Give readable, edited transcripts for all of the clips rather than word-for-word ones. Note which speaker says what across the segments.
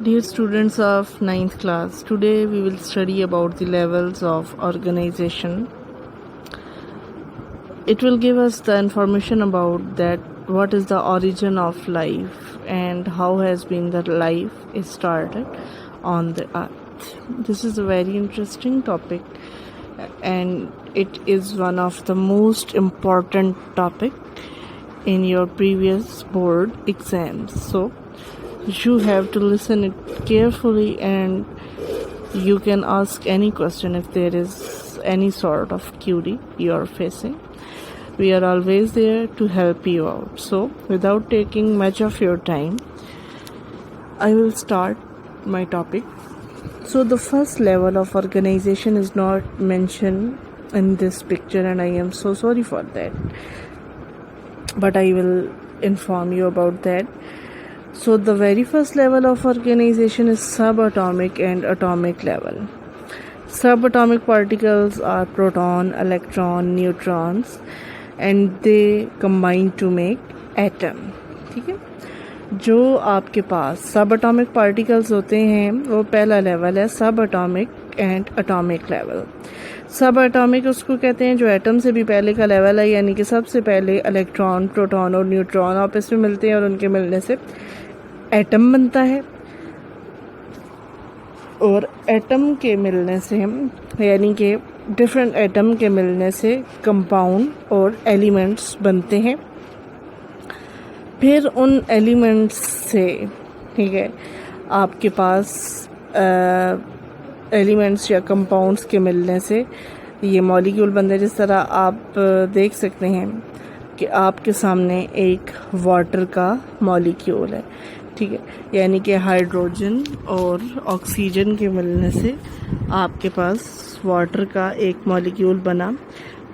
Speaker 1: Dear students of ninth class, today we will study about the levels of organization. It will give us the information about that what is the origin of life and how has been the life started on the earth. This is a very interesting topic and it is one of the most important topic in your previous board exams. So you have to listen it carefully and you can ask any question if there is any sort of query you are facing. We are always there to help you out. So without taking much of your time, I will start my topic. So the first level of organization is not mentioned in this picture and I am so sorry for that, but I will inform you about that. So the very first level of organization is subatomic and atomic level. Subatomic particles are proton, electron, neutrons and they combine to make atom. ठीक है, जो आपके पास सब atomic particles होते हैं वो पहला level है सब एटॉमिक एंड एटॉमिक लेवल. सब एटॉमिक उसको कहते हैं जो एटम से भी पहले का लेवल है, यानी कि सबसे पहले इलेक्ट्रॉन, प्रोटॉन और न्यूट्रॉन आपस में मिलते हैं और उनके मिलने से एटम बनता है. और एटम के मिलने से यानी कि डिफरेंट एटम के मिलने से कंपाउंड और एलिमेंट्स बनते हैं. फिर उन एलिमेंट्स से, ठीक है, आपके पास एलिमेंट्स या कंपाउंड्स के मिलने से ये मॉलिक्यूल बनते हैं. जिस तरह आप देख सकते हैं कि आपके सामने एक वाटर का मॉलिक्यूल है, ठीक है, यानी कि हाइड्रोजन और ऑक्सीजन के मिलने से आपके पास वाटर का एक मॉलिक्यूल बना.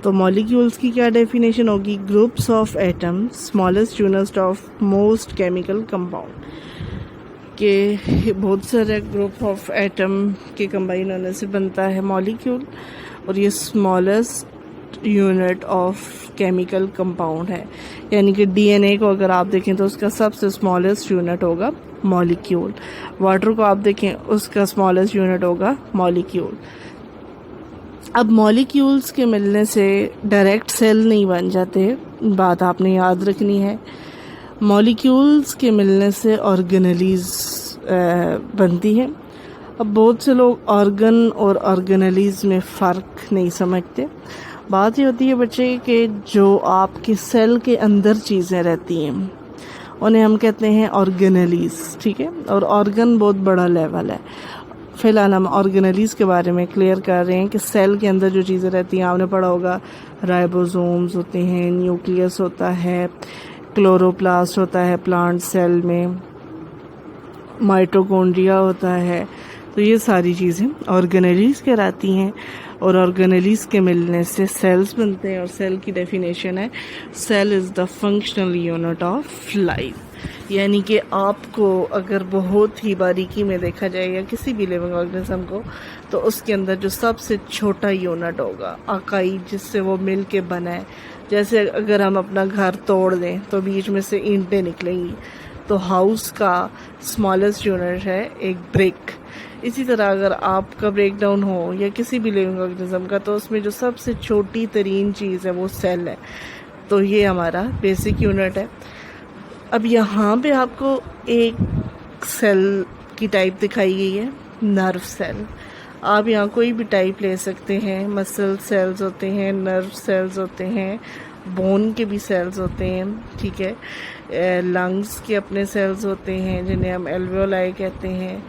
Speaker 1: तो मॉलिक्यूल्स की क्या डेफिनेशन होगी? Groups of atoms smallest unit of most chemical compound, के बहुत सारे ग्रुप ऑफ एटम के कंबाइन होने से बनता है मॉलिक्यूल और ये smallest unit of chemical compound है. यानी कि डीएनए को अगर आप देखें तो उसका सबसे स्मॉलेस्ट यूनिट होगा मॉलिक्यूल. वाटर को आप देखें उसका स्मॉलेस्ट यूनिट होगा मॉलिक्यूल. अब मॉलिक्यूल्स के मिलने से डायरेक्ट सेल नहीं बन जाते, बात आपने याद रखनी है. मॉलिक्यूल्स के मिलने से ऑर्गेनेलीज बनती है. अब बहुत से लोग ऑर्गन और ऑर्गेनेलीज में फ़र्क नहीं समझते. बात ये होती है बच्चे कि जो आपके सेल के अंदर चीज़ें रहती हैं उन्हें हम कहते हैं ऑर्गेनेलीज, ठीक है. और ऑर्गन बहुत बड़ा लेवल है. फ़िलहाल हम ऑर्गेनेलीज के बारे में क्लियर कर रहे हैं कि सेल के अंदर जो चीज़ें रहती हैं, आपने पढ़ा होगा राइबोसोम्स होते हैं, न्यूक्लियस होता है, क्लोरोप्लास्ट होता है प्लांट सेल में, माइटोकॉन्ड्रिया होता है. तो ये सारी चीज़ें ऑर्गेनेलीज कहलाती हैं और ऑर्गेनेलीज के मिलने से सेल्स बनते हैं. और सेल की डेफिनेशन है cell is the functional unit of life. यानी कि आपको अगर बहुत ही बारीकी में देखा जाए या किसी भी लिविंग ऑर्गेनिज्म को, तो उसके अंदर जो सबसे छोटा यूनिट होगा अकाई, जिससे वो मिल के बना है. जैसे अगर हम अपना घर तोड़ दें तो बीच में से ईंटें निकलेंगी, तो हाउस का स्मॉलेस्ट यूनिट है एक ब्रिक. इसी तरह अगर आपका ब्रेक डाउन हो या किसी भी लिविंग ऑर्गेनिज्म का, तो उसमें जो सबसे छोटी तरीन चीज़ है वो सेल है. तो ये हमारा बेसिक यूनिट है. अब यहाँ पे आपको एक सेल की टाइप दिखाई गई है, नर्व सेल. आप यहाँ कोई भी टाइप ले सकते हैं. मसल सेल्स होते हैं, नर्व सेल्स होते हैं, बोन के भी सेल्स होते हैं, ठीक है. लंग्स के अपने सेल्स होते हैं जिन्हें हम एल्वेओलाई कहते हैं.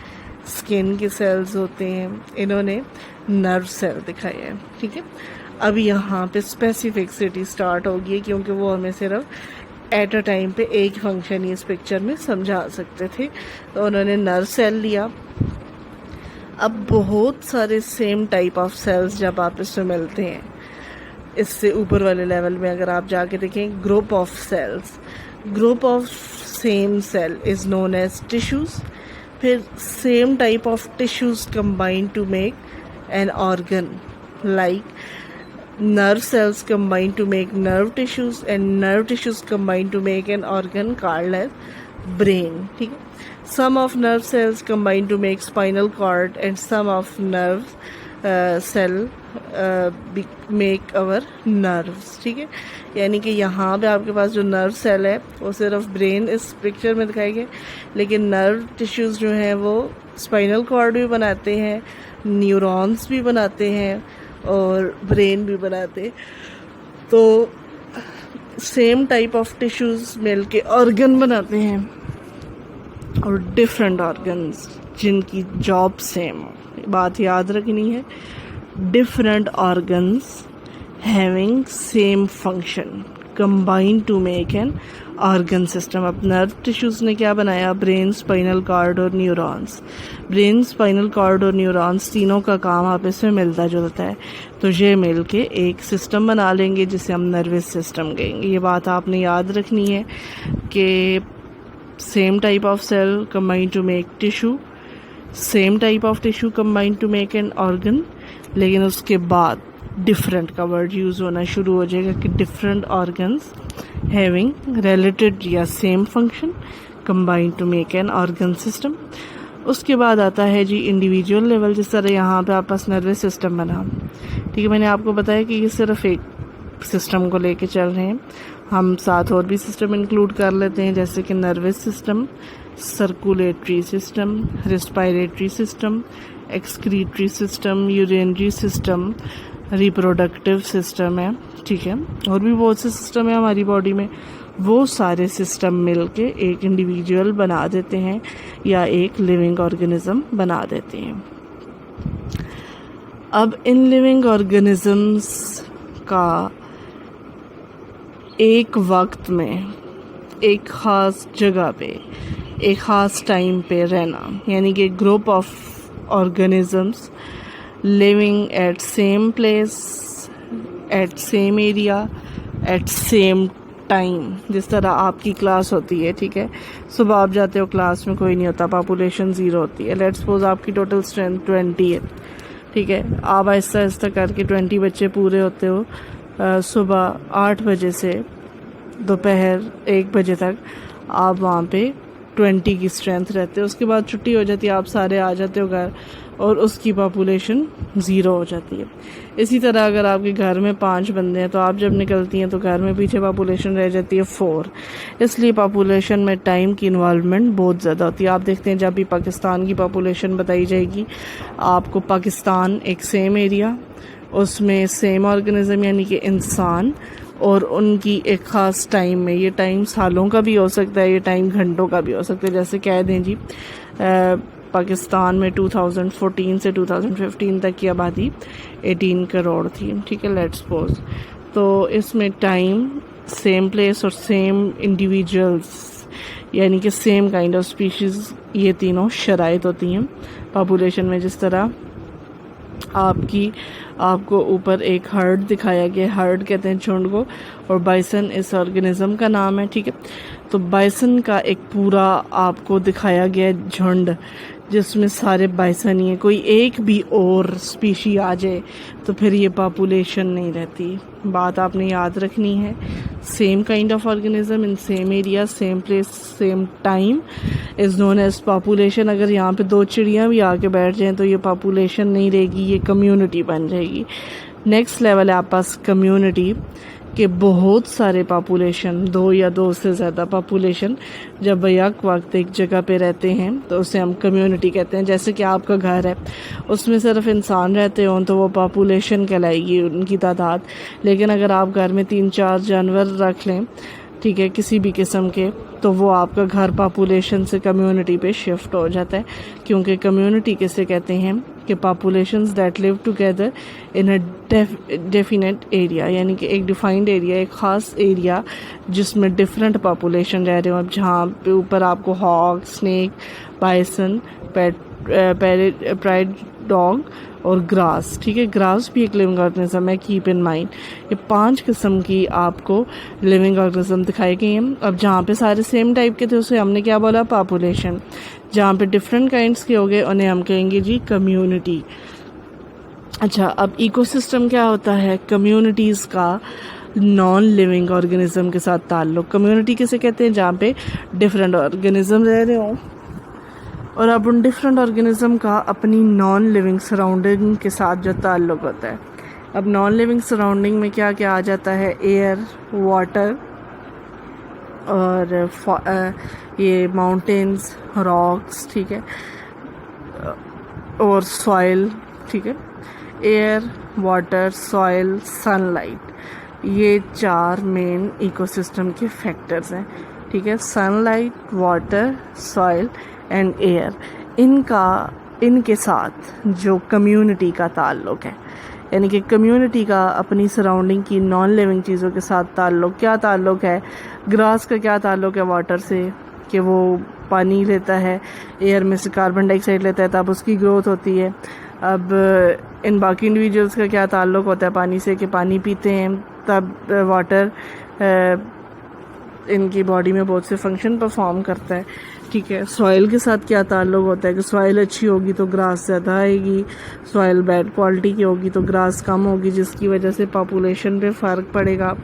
Speaker 1: स्किन के सेल्स होते हैं. इन्होंने नर्व सेल दिखाए हैं, ठीक है. अब यहाँ पे स्पेसिफिसिटी स्टार्ट होगी क्योंकि वो हमें सिर्फ एट अ टाइम पे एक फंक्शन ही इस पिक्चर में समझा सकते थे. तो उन्होंने नर्व सेल लिया. अब बहुत सारे सेम टाइप ऑफ सेल्स जब आप इसमें मिलते हैं, इससे ऊपर वाले लेवल में अगर आप जाके देखें, group of cells, group of same cell is known as tissues. फिर same type of tissues combine to make an organ, like nerve cells combine to make nerve tissues and nerve tissues combine to make an organ called as brain, ठीक है। Some of nerve cells combine to make spinal cord and some of nerve cell make our nerves, ठीक है। यानी कि यहाँ पे आपके पास जो नर्व सेल है वो सिर्फ ब्रेन इस पिक्चर में दिखाई गए, लेकिन नर्व टिश्यूज़ जो हैं वो स्पाइनल कॉर्ड भी बनाते हैं, न्यूरॉन्स भी बनाते हैं और ब्रेन भी बनाते हैं। तो सेम टाइप ऑफ टिश्यूज़ मिल के ऑर्गन बनाते हैं और डिफरेंट ऑर्गन्स जिनकी जॉब सेम हो, बात याद रखनी है। Different organs having same function combine to make an organ system. अब नर्व टिश्यूज़ ने क्या बनाया? ब्रेन, स्पाइनल कॉर्ड और न्यूरॉन्स। ब्रेन, स्पाइनल कॉर्ड और न्यूरॉन्स तीनों का काम आपस में मिलता जुलता है, तो ये मिल के एक सिस्टम बना लेंगे जिसे हम नर्वस सिस्टम कहेंगे। ये बात आपने याद रखनी है कि same type of cell combine to make tissue, same type of tissue combine to make an organ, लेकिन उसके बाद डिफरेंट का वर्ड यूज़ होना शुरू हो जाएगा कि डिफरेंट ऑर्गन्स हैविंग रिलेटेड या same function combine to make an organ system. उसके बाद आता है जी इंडिविजुअल लेवल। जिस तरह यहाँ पे आपस नर्वस सिस्टम बना, ठीक है। मैंने आपको बताया कि ये सिर्फ एक सिस्टम को लेके चल रहे हैं, हम साथ और भी सिस्टम इंक्लूड कर लेते हैं, जैसे कि nervous system, circulatory system, respiratory system, excretory system, urinary system, reproductive system है, ठीक है। और भी बहुत से सिस्टम है हमारी बॉडी में, वो सारे सिस्टम मिलके एक इंडिविजुअल बना देते हैं या एक लिविंग ऑर्गेनिज्म बना देते हैं। अब इन लिविंग ऑर्गेनिजम्स का एक वक्त में एक ख़ास जगह पे एक ख़ास टाइम पे रहना, यानी कि group of organisms living at same place, at same area, at same time. जिस तरह आपकी क्लास होती है, ठीक है, सुबह आप जाते हो क्लास में कोई नहीं होता, पॉपुलेशन 0 होती है। लेट्स सपोज आपकी टोटल स्ट्रेंथ 20 है, ठीक है। आप आहिस्ता आहिस्ता करके 20 बच्चे पूरे होते हो। सुबह 8 बजे से दोपहर 1 बजे तक आप वहाँ पे 20 की स्ट्रेंथ रहते हो। उसके बाद छुट्टी हो जाती है, आप सारे आ जाते हो घर और उसकी पॉपुलेशन 0 हो जाती है। इसी तरह अगर आपके घर में 5 बंदे हैं तो आप जब निकलती हैं तो घर में पीछे पॉपुलेशन रह जाती है 4। इसलिए पॉपुलेशन में टाइम की इन्वॉल्वमेंट बहुत ज़्यादा होती है। आप देखते हैं जब भी पाकिस्तान की पॉपुलेशन बताई जाएगी, आपको पाकिस्तान एक सेम एरिया, उसमें सेम ऑर्गेनिज्म यानी कि इंसान, और उनकी एक ख़ास टाइम में, ये टाइम सालों का भी हो सकता है, ये टाइम घंटों का भी हो सकता है। जैसे कह दें जी पाकिस्तान में 2014 से 2015 तक की आबादी 18 करोड़ थी, ठीक है, लेट्स सपोज। तो इसमें टाइम, सेम प्लेस और सेम इंडिविजुअल्स यानी कि सेम काइंड ऑफ स्पीशीज़, ये तीनों शराइत होती हैं पॉपुलेशन में। जिस तरह आपको ऊपर एक हर्ड दिखाया गया, हर्ड कहते हैं झुंड को, और बाइसन इस ऑर्गेनिज्म का नाम है, ठीक है। तो बाइसन का एक पूरा आपको दिखाया गया झुंड जिसमें सारे बाइसन ही हैं। कोई एक भी और स्पीशी आ जाए तो फिर ये पॉपुलेशन नहीं रहती। बात आपने याद रखनी है, same kind of organism in same area, same place, same time is known as population. अगर यहाँ पे 2 चिड़ियाँ भी आके बैठ जाएं तो ये पॉपुलेशन नहीं रहेगी, ये कम्युनिटी बन जाएगी। नेक्स्ट लेवल है आप पास कम्युनिटी के बहुत सारे पॉपुलेशन, 2 या 2 से ज़्यादा पॉपुलेशन जब एक वक्त एक जगह पे रहते हैं तो उसे हम कम्युनिटी कहते हैं। जैसे कि आपका घर है, उसमें सिर्फ इंसान रहते हों तो वो पॉपुलेशन कहलाएगी, उनकी तादाद। लेकिन अगर आप घर में 3-4 जानवर रख लें, ठीक है, किसी भी किस्म के, तो वो आपका घर पॉपुलेशन से कम्युनिटी पे शिफ्ट हो जाता है। क्योंकि कम्युनिटी किसे कहते हैं कि populations that live together in a definite area, यानी कि एक डिफाइंड एरिया, एक ख़ास एरिया जिसमें डिफरेंट पॉपुलेशन रह रहे हो। अब जहाँ पे ऊपर आपको hawk, snake, bison, prairie dog और ग्रास, ठीक है, ग्रास भी एक लिविंग ऑर्गेनिज्म है, कीप इन माइंड। ये 5 किस्म की आपको लिविंग ऑर्गेनिज्म दिखाई गई हैं। अब जहाँ पे सारे सेम टाइप के थे उसे हमने क्या बोला? पॉपुलेशन। जहाँ पे डिफरेंट काइंड्स के हो गए उन्हें हम कहेंगे जी कम्युनिटी। अच्छा, अब इकोसिस्टम क्या होता है? कम्युनिटीज़ का नॉन लिविंग ऑर्गेनिज्म के साथ ताल्लुक़। कम्युनिटी किसे कहते हैं? जहाँ पे डिफरेंट ऑर्गेनिज्म रह रहे हों और अब उन डिफरेंट ऑर्गेनिज्म का अपनी नॉन लिविंग सराउंडिंग के साथ जो ताल्लुक़ होता है। अब नॉन लिविंग सराउंडिंग में क्या क्या आ जाता है? एयर, वाटर और ये माउंटेन्स, रॉक्स, ठीक है, और सॉइल, ठीक है। एयर, वाटर, सॉइल, सनलाइट, ये 4 मेन इकोसिस्टम के फैक्टर्स हैं, ठीक है। Sunlight, water, soil and air, इनके साथ जो कम्युनिटी का ताल्लुक़ है, यानी कि कम्युनिटी का अपनी सराउंडिंग की नॉन लिविंग चीज़ों के साथ ताल्लुक़, क्या ताल्लुक़ है? ग्रास का क्या ताल्लुक़ है वाटर से कि वो पानी लेता है, एयर में से कार्बन डाइऑक्साइड लेता है, तब उसकी ग्रोथ होती है। अब इन बाकी इंडिविजुअल्स का क्या ताल्लुक़ होता है पानी से कि पानी पीते हैं, तब वाटर इनकी बॉडी में बहुत से फंक्शन परफॉर्म करता है, ठीक है। सॉइल के साथ क्या ताल्लुक़ होता है कि सॉइल अच्छी होगी तो ग्रास ज़्यादा आएगी, सॉइल बैड क्वालिटी की होगी तो ग्रास कम होगी, जिसकी वजह से पॉपुलेशन पे फ़र्क पड़ेगा,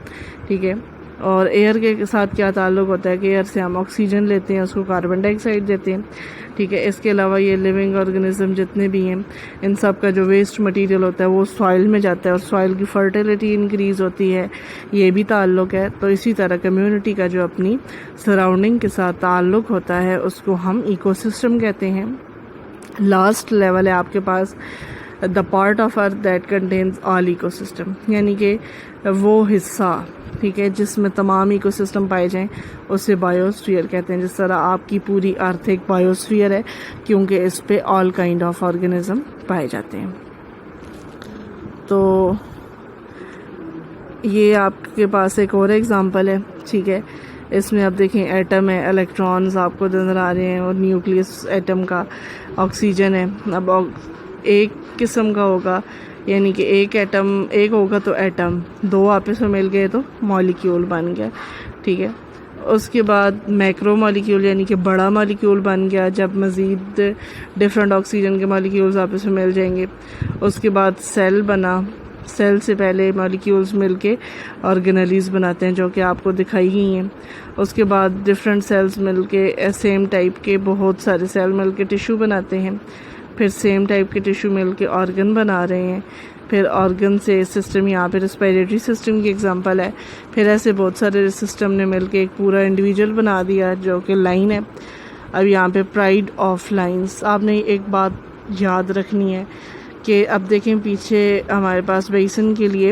Speaker 1: ठीक है। और एयर के साथ क्या ताल्लुक़ होता है कि एयर से हम ऑक्सीजन लेते हैं, उसको कार्बन डाइऑक्साइड देते हैं, ठीक है। इसके अलावा ये लिविंग ऑर्गेनिज्म जितने भी हैं, इन सब का जो वेस्ट मटेरियल होता है वो सॉइल में जाता है और सॉइल की फर्टिलिटी इंक्रीज़ होती है, ये भी ताल्लुक़ है। तो इसी तरह कम्युनिटी का जो अपनी सराउंडिंग के साथ ताल्लुक़ होता है उसको हम इकोसिस्टम कहते हैं। लास्ट लेवल है आपके पास the part of earth that contains all ecosystem, यानी कि वो हिस्सा, ठीक है, जिसमें तमाम इकोसिस्टम पाए जाएं, उसे बायोस्फीयर कहते हैं। जिस तरह आपकी पूरी अर्थ एक बायोस्फीयर है क्योंकि इस पे ऑल काइंड ऑफ ऑर्गेनिज्म पाए जाते हैं। तो ये आपके पास एक और एग्जांपल है, ठीक है। इसमें आप देखें एटम है, इलेक्ट्रॉन्स आपको नज़र आ रहे हैं और न्यूक्लियस एटम का, ऑक्सीजन है। अब एक किस्म का होगा, यानी कि एक एटम एक होगा तो एटम, 2 आपस में मिल गए तो मॉलिक्यूल बन गया, ठीक है। उसके बाद मैक्रो मॉलिक्यूल यानी कि बड़ा मॉलिक्यूल बन गया जब मज़ीद डिफरेंट ऑक्सीजन के मॉलिक्यूल्स आपस में मिल जाएंगे। उसके बाद सेल बना, सेल से पहले मॉलिक्यूल्स मिलके ऑर्गेनेलीज बनाते हैं जो कि आपको दिखाई ही हैं। उसके बाद डिफरेंट सेल्स मिलके सेम टाइप के बहुत सारे सेल मिलके टिश्यू बनाते हैं, फिर सेम टाइप के टिश्यू मिलके ऑर्गन बना रहे हैं, फिर ऑर्गन से सिस्टम, यहाँ पे रेस्पिरेटरी सिस्टम की एग्जांपल है, फिर ऐसे बहुत सारे सिस्टम ने मिलके एक पूरा इंडिविजुअल बना दिया जो कि लाइन है। अब यहाँ पे प्राइड ऑफ लाइंस, आपने एक बात याद रखनी है कि अब देखें पीछे हमारे पास बेसन के लिए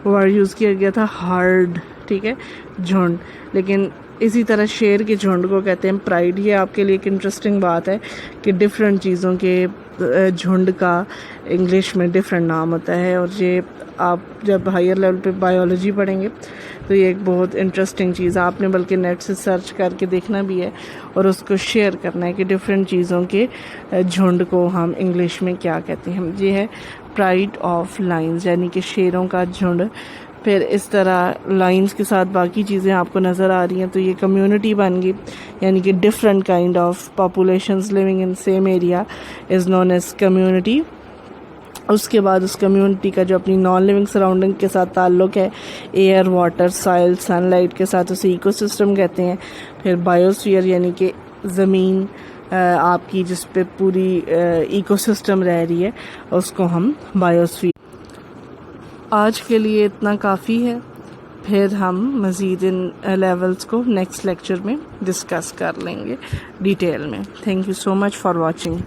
Speaker 1: वर्ड यूज़ किया गया था हर्ड, ठीक है, झुंड, लेकिन इसी तरह शेर के झुंड को कहते हैं प्राइड। ये आपके लिए एक इंटरेस्टिंग बात है कि डिफरेंट चीज़ों के झुंड का इंग्लिश में डिफरेंट नाम होता है, और ये आप जब हायर लेवल पे बायोलॉजी पढ़ेंगे तो ये एक बहुत इंटरेस्टिंग चीज़ आपने बल्कि नेट से सर्च करके देखना भी है और उसको शेयर करना है कि डिफरेंट चीज़ों के झुंड को हम इंग्लिश में क्या कहते हैं। ये है प्राइड ऑफ लाइंस, यानी कि शेरों का झुंड। फिर इस तरह लाइंस के साथ बाकी चीज़ें आपको नज़र आ रही हैं, तो ये कम्युनिटी बन गई, यानी कि different kind of populations living in same area is known as community. उसके बाद उस कम्युनिटी का जो अपनी नॉन लिविंग सराउंडिंग के साथ ताल्लुक़ है, एयर, वाटर, सॉइल, सनलाइट के साथ, उसे इकोसिस्टम कहते हैं। फिर बायोस्फीयर यानी कि ज़मीन आपकी जिस पे पूरी इकोसिस्टम रह रही है उसको हम बायोस्फीयर। आज के लिए इतना काफ़ी है, फिर हम मज़ीद इन लेवल्स को नेक्स्ट लेक्चर में डिस्कस कर लेंगे डिटेल में। Thank you so much for watching.